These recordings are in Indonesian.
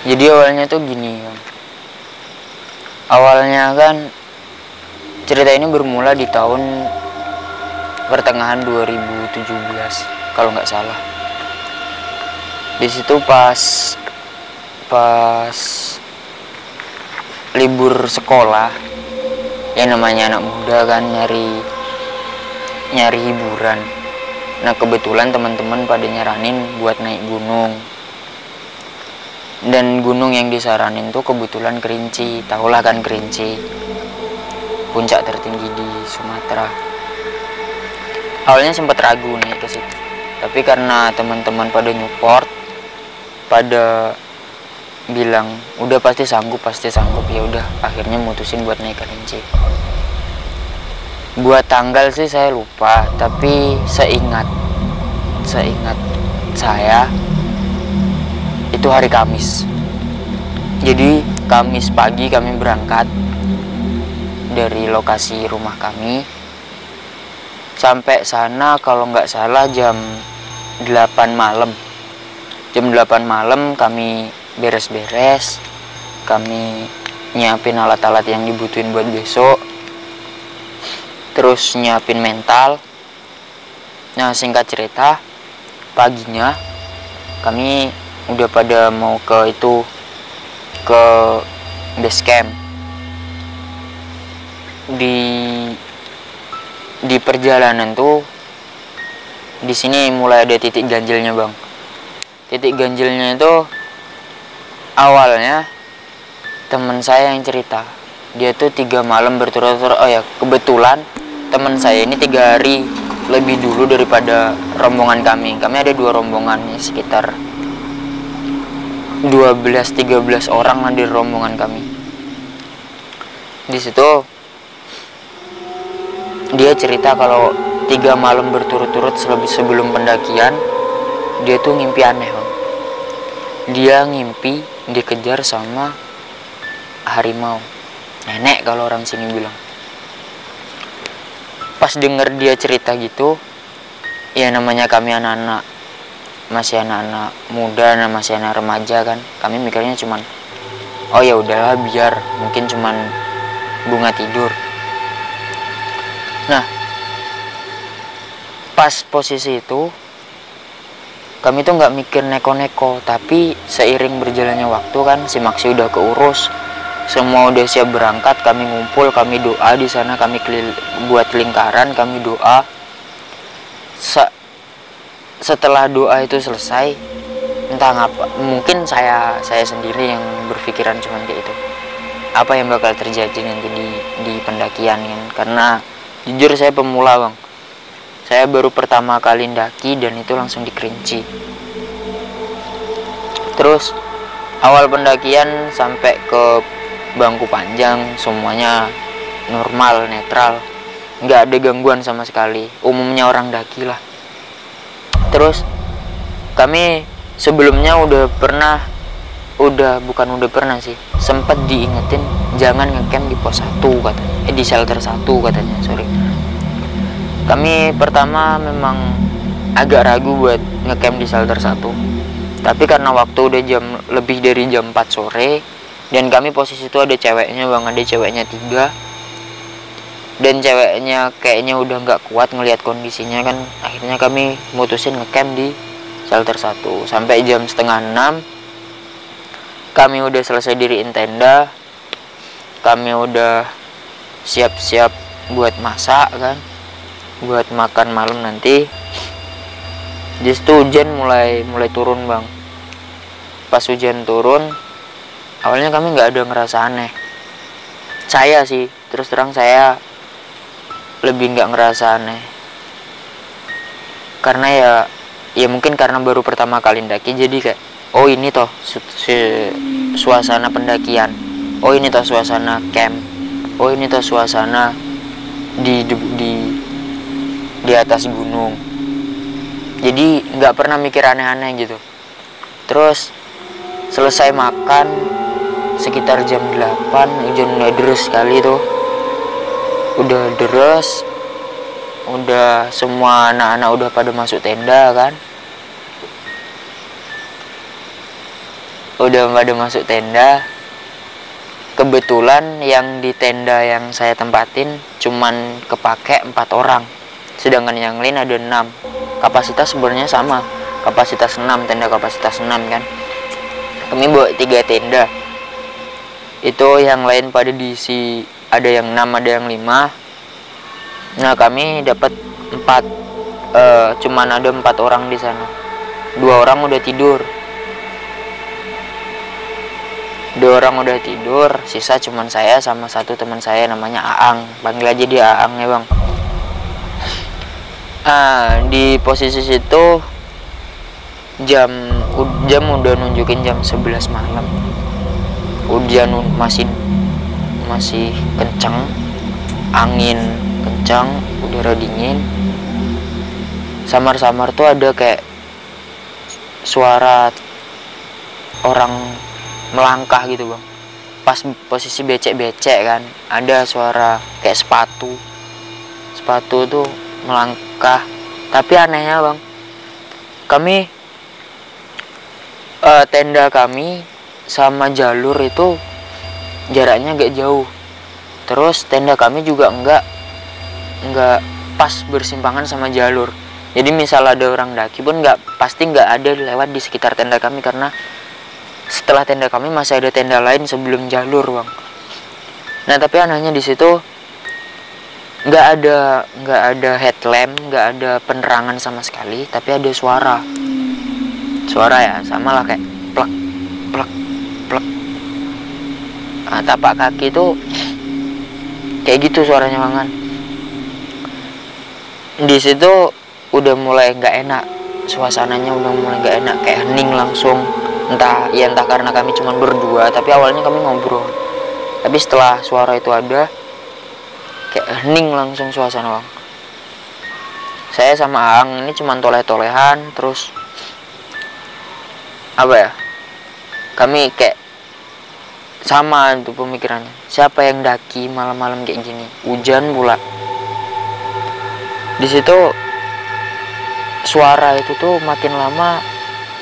Jadi awalnya tuh gini, Bang. Awalnya kan cerita ini bermula di tahun pertengahan 2017 kalau nggak salah. Di situ pas libur sekolah, ya namanya anak muda kan nyari hiburan. Nah kebetulan teman-teman pada nyaranin buat naik gunung. Dan gunung yang disaranin tuh kebetulan Kerinci, tahulah kan Kerinci, puncak tertinggi di Sumatera. Awalnya sempat ragu naik ke situ, tapi karena teman-teman pada nyupport, pada bilang udah pasti sanggup, ya udah akhirnya mutusin buat naik Kerinci. Buat tanggal sih saya lupa, tapi seingat saya itu hari Kamis. Jadi Kamis pagi kami berangkat dari lokasi rumah kami. Sampai sana kalau nggak salah jam 8 malam. Jam 8 malam kami beres-beres. Kami nyiapin alat-alat yang dibutuhin buat besok. Terus nyiapin mental. Nah singkat cerita, paginya kami udah pada mau ke base camp. Di perjalanan tuh di sini mulai ada titik ganjilnya, Bang. Titik ganjilnya itu awalnya teman saya yang cerita, dia tuh 3 malam berturut-turut. Oh ya, kebetulan teman saya ini 3 hari lebih dulu daripada rombongan kami. Kami ada 2 rombongan, sekitar 12-13 orang lah di rombongan kami. Di situ dia cerita kalau 3 malam berturut-turut sebelum pendakian dia tuh ngimpi aneh, Bang. Dia ngimpi dikejar sama harimau, nenek kalau orang sini bilang. Pas denger dia cerita gitu, ya namanya kami masih anak-anak muda, masih anak remaja kan, kami mikirnya cuman oh ya udahlah, biar mungkin cuman bunga tidur. Nah pas posisi itu kami tuh nggak mikir neko-neko, tapi seiring berjalannya waktu kan si Maksi udah keurus, semua udah siap berangkat, kami ngumpul, kami doa di sana, kami buat lingkaran, kami doa. Setelah doa itu selesai, entah ngapa, mungkin saya sendiri yang berpikiran cuma kayak itu, apa yang bakal terjadi nanti di pendakian kan. Karena jujur saya pemula, Bang. Saya baru pertama kali ndaki dan itu langsung di Kerinci. Terus awal pendakian sampai ke Bangku Panjang semuanya normal, netral, nggak ada gangguan sama sekali, umumnya orang daki lah. Terus kami sebelumnya sempat diingetin jangan ngecamp di pos 1 katanya, di shelter 1 katanya, sorry. Kami pertama memang agak ragu buat ngecamp di shelter 1, tapi karena waktu udah lebih dari jam 4 sore dan kami posisi itu ada ceweknya, Bang, ada ceweknya 3, dan ceweknya kayaknya udah nggak kuat ngelihat kondisinya kan, akhirnya kami mutusin ngecamp di shelter 1 sampai jam 5:30. Kami udah selesai diriin tenda, kami udah siap-siap buat masak kan, buat makan malam nanti. Just tuh hujan mulai turun, Bang. Pas hujan turun, awalnya kami nggak ada ngerasa aneh. Saya sih terus terang saya lebih nggak ngerasa aneh, karena ya mungkin karena baru pertama kali ndaki, jadi kayak oh ini toh suasana pendakian, oh ini toh suasana camp, oh ini toh suasana di atas gunung. Jadi nggak pernah mikir aneh-aneh gitu. Terus selesai makan sekitar jam 8, hujan udah deras sekali tuh. Udah deres, udah semua anak-anak udah pada masuk tenda kan. udah pada masuk tenda. Kebetulan yang di tenda yang saya tempatin cuman kepake 4 orang, sedangkan yang lain ada 6. Kapasitas sebenarnya sama, kapasitas 6, tenda kapasitas 6 kan. Kami bawa 3 tenda, itu yang lain pada diisi, ada yang 6, ada yang 5. Nah kami dapat 4, cuman ada 4 orang di sana. 2 orang udah tidur, 2 orang udah tidur, sisa cuman saya sama satu teman saya namanya Aang. Panggil aja dia Aang ya bang. Di posisi situ jam udah nunjukin jam 11 malam. Hujan masih kencang, angin kencang, udara dingin. Samar-samar tuh ada kayak suara orang melangkah gitu bang. Pas posisi becek-becek kan, ada suara kayak sepatu tuh melangkah. Tapi anehnya bang, kami tenda kami sama jalur itu jaraknya agak jauh. Terus tenda kami juga enggak pas bersimpangan sama jalur. Jadi misal ada orang daki pun pasti nggak ada lewat di sekitar tenda kami, karena setelah tenda kami masih ada tenda lain sebelum jalur bang. Nah tapi anehnya di situ nggak ada headlamp, nggak ada penerangan sama sekali, tapi ada suara ya, sama lah kayak plek plek plek. Nah, tapak kaki tuh kayak gitu suaranya banget. Di situ udah mulai nggak enak, suasananya udah mulai nggak enak, kayak hening langsung. Entah karena kami cuma berdua, tapi awalnya kami ngobrol. Tapi setelah suara itu ada, kayak hening langsung suasana bang. Saya sama Aang ini cuma toleh-tolehan, terus apa ya, kami kayak sama itu pemikirannya, siapa yang daki malam-malam kayak gini, hujan pula. Di situ suara itu tuh makin lama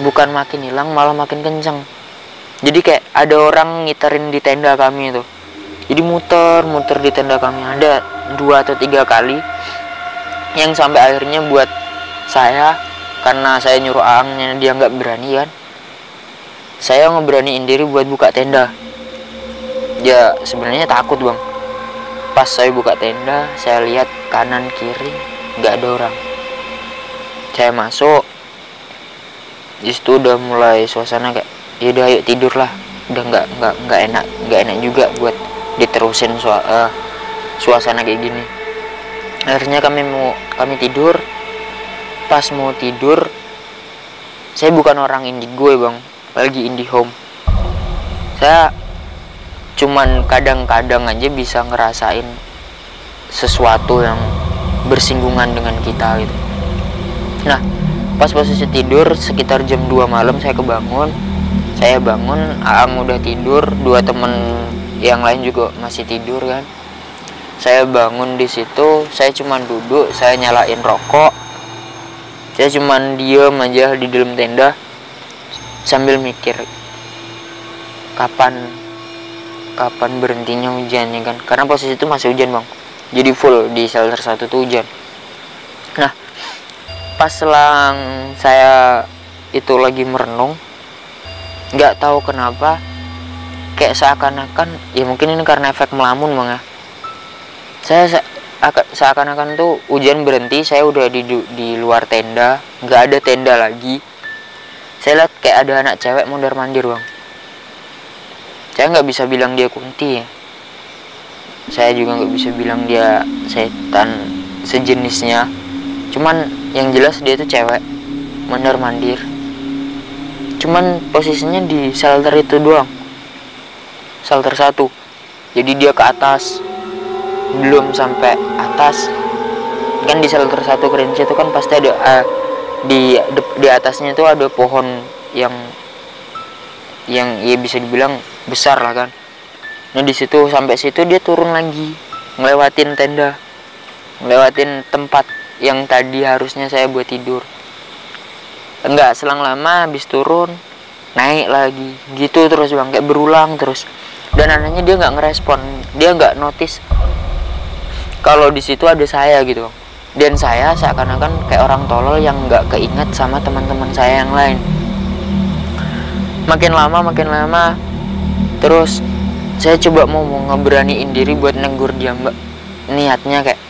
bukan makin hilang, malah makin kencang. Jadi kayak ada orang ngiterin di tenda kami itu. Jadi muter di tenda kami, ada 2 atau 3 kali, yang sampai akhirnya buat saya, karena saya nyuruh Aangnya dia nggak berani kan, saya ngeberaniin diri buat buka tenda. Ya sebenarnya takut bang. Pas saya buka tenda, saya lihat kanan kiri nggak ada orang. Saya masuk, justru udah mulai suasana kayak yaudah ayo tidur lah, udah nggak enak juga buat diterusin suasana kayak gini. Akhirnya kami tidur. Pas mau tidur, saya bukan orang indigo ya bang, lagi IndiHome. Saya cuman kadang-kadang aja bisa ngerasain sesuatu yang bersinggungan dengan kita gitu. Nah pas posisi tidur sekitar jam 2 malam saya kebangun. Saya bangun, Aang udah tidur, 2 temen yang lain juga masih tidur kan. Saya bangun di situ, saya cuman duduk, saya nyalain rokok, saya cuman diem aja di dalam tenda sambil mikir kapan berhentinya hujannya kan, karena posisi itu masih hujan bang, jadi full di shelter 1 tuh hujan. Nah pas selang saya itu lagi merenung, nggak tahu kenapa kayak seakan-akan, ya mungkin ini karena efek melamun bang ya, saya seakan-akan tuh hujan berhenti, saya udah di luar tenda, nggak ada tenda lagi. Saya lihat kayak ada anak cewek mondar mandir bang. Saya nggak bisa bilang dia kunti ya, saya juga nggak bisa bilang dia setan sejenisnya, cuman yang jelas dia tuh cewek mondar mandir. Cuman posisinya di shelter itu doang, shelter 1. Jadi dia ke atas, belum sampai atas kan. Di shelter 1 kerenci itu kan pasti ada di atasnya itu ada pohon yang ya bisa dibilang besar lah kan. Nah di situ sampai situ dia turun lagi, ngelewatin tenda, ngelewatin tempat yang tadi harusnya saya buat tidur. Enggak selang lama habis turun, naik lagi gitu terus bang, kayak berulang terus. Dan anehnya dia nggak ngerespon, dia nggak notice kalau di situ ada saya gitu bang. Dan saya seakan-akan kayak orang tolol yang nggak keinget sama teman-teman saya yang lain. Makin lama terus saya coba mau ngeberaniin diri buat negur dia, mbak. Niatnya kayak,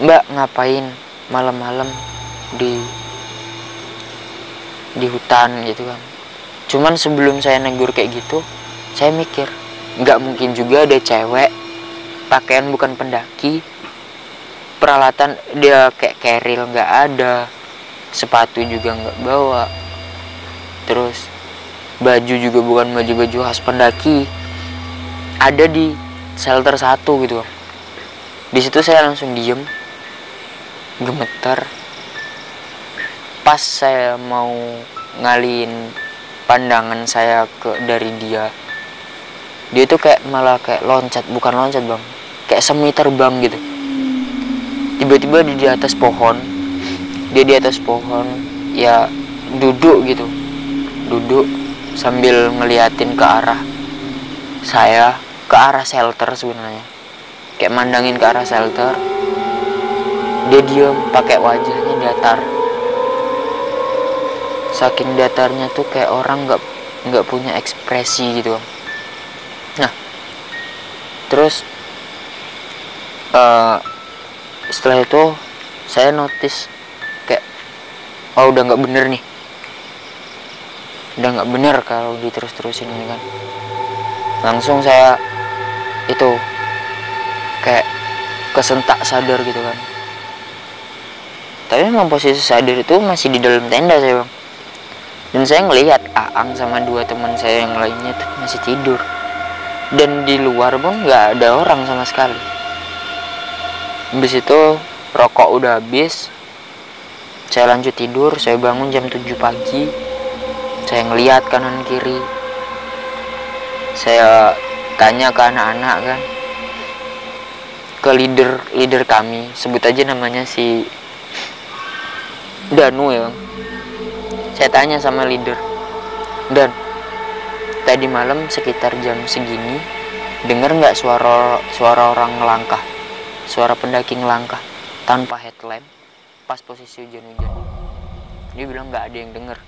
mbak ngapain malam-malam di hutan gitu kan. Cuman sebelum saya negur kayak gitu, saya mikir nggak mungkin juga ada cewek pakaian bukan pendaki, peralatan dia kayak keril nggak ada, sepatu juga nggak bawa, terus baju juga bukan baju khas pendaki, ada di shelter 1 gitu. Di situ saya langsung diem, gemeter. Pas saya mau ngalihin pandangan saya dari dia tuh kayak malah kayak loncat, bukan loncat bang, kayak semi terbang gitu. Tiba-tiba di atas pohon, dia di atas pohon ya, duduk gitu, duduk sambil ngeliatin ke arah saya, ke arah shelter sebenarnya, kayak mandangin ke arah shelter. Dia diem, pakai wajahnya datar, saking datarnya tuh kayak orang nggak punya ekspresi gitu. Nah terus setelah itu saya notice kayak, oh udah nggak bener nih, udah nggak bener kalau diterus-terusin ini kan. Langsung saya itu kayak kesentak sadar gitu kan. Tapi memang posisi sadar itu masih di dalam tenda saya bang. Dan saya ngelihat Aang sama 2 teman saya yang lainnya tuh masih tidur. Dan di luar pun nggak ada orang sama sekali. Habis itu rokok udah habis, saya lanjut tidur. Saya bangun jam 7 pagi. Saya ngelihat kanan kiri, saya tanya ke anak-anak kan, ke leader kami, sebut aja namanya si Danu ya bang. Saya tanya sama leader, dan tadi malam sekitar jam segini dengar nggak suara orang ngelangkah, suara pendaki ngelangkah tanpa headlamp pas posisi hujan-hujan? Dia bilang nggak ada yang denger.